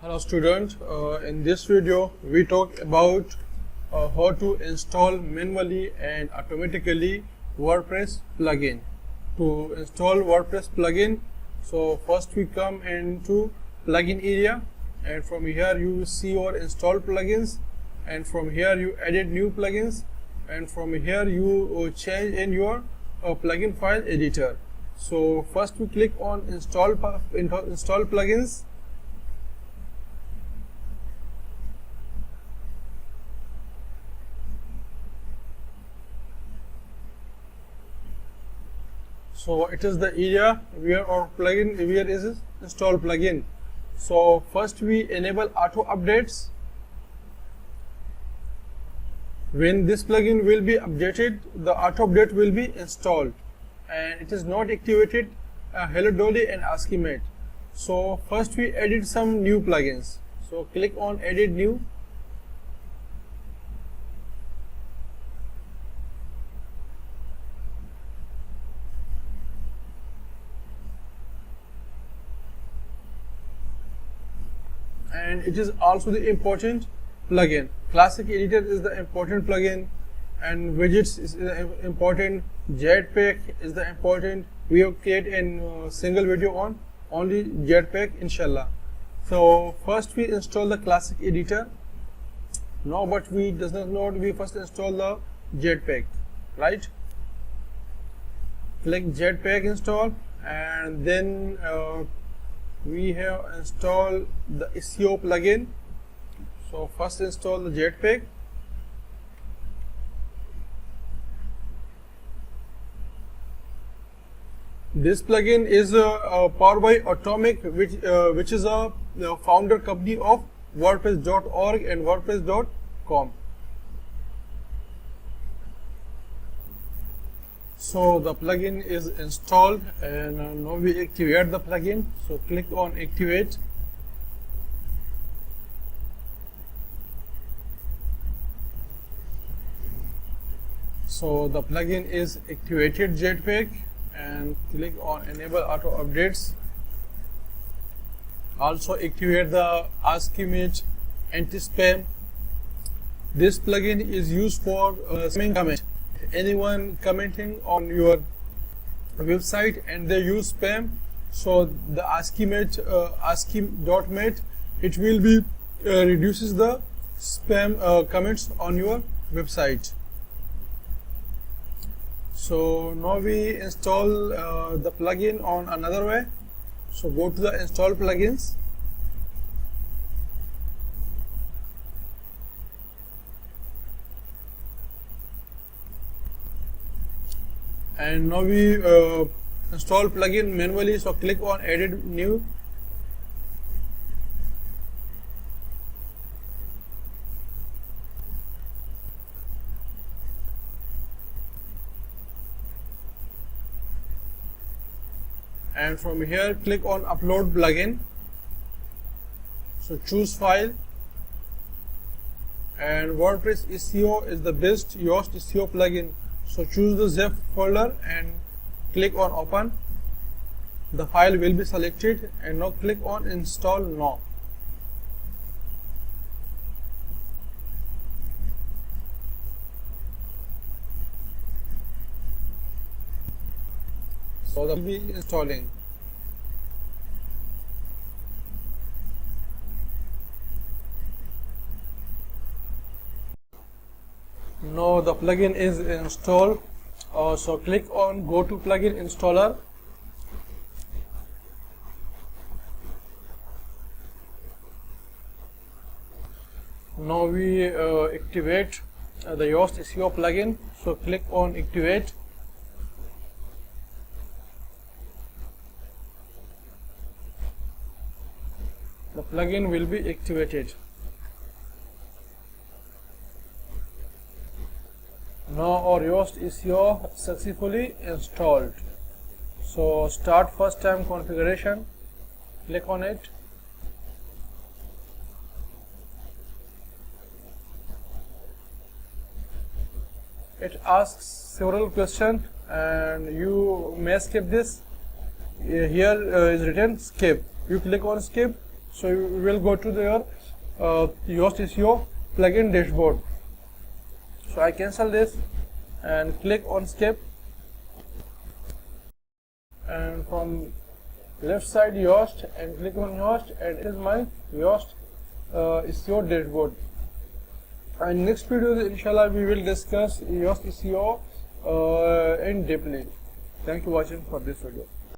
Hello student, in this video we talk about how to install manually and automatically WordPress plugin. To install WordPress plugin, so first we come into plugin area, and from here you see your install plugins, and from here you edit new plugins, and from here you change in your plugin file editor. So first we click on install plugins. So it is the area where our plugin is install plugin. So first we enable auto updates. When this plugin will be updated, the auto update will be installed, and it is not activated Hello Dolly and Askimate. So first we edit some new plugins. So click on edit new. And it is also the important plugin. Classic editor is the important plugin, and widgets is important. Jetpack is the important. We have created a single video on only Jetpack, inshallah. So first we install the classic editor. No, but we does not know. We first install the Jetpack, right? Click Jetpack install, and then we have installed the SEO plugin. So first install the Jetpack. This plugin is powered by Atomic, which is a founder company of wordpress.org and wordpress.com. So the plugin is installed, and now we activate the plugin. So click on activate. So the plugin is activated Jetpack, and click on enable auto updates. Also activate the Askimate anti-spam. This plugin is used for spamming comment. Anyone commenting on your website and they use spam, so the Askimate Askimate, it will be reduces the spam comments on your website. So now we install the plugin on another way. So go to the install plugins. And now we install plugin manually. So click on edit new. And from here click on upload plugin. So choose file, and WordPress SEO is the best Yoast SEO plugin. So choose the zip folder and click on open. The file will be selected, and now click on install now. So that will be installing. Now the plugin is installed. So click on go to plugin installer. Now we activate the Yoast SEO plugin. So click on activate. The plugin will be activated. Now our Yoast SEO successfully installed. So start first time configuration. Click on it. It asks several questions, and you may skip this. Here is written skip. You click on skip. So we will go to their Yoast SEO plugin dashboard. So I cancel this and click on skip, and from left side Yoast and click on Yoast, and it is my Yoast SEO dashboard. And next video, inshallah, we will discuss Yoast SEO in deeply. Thank you for watching for this video.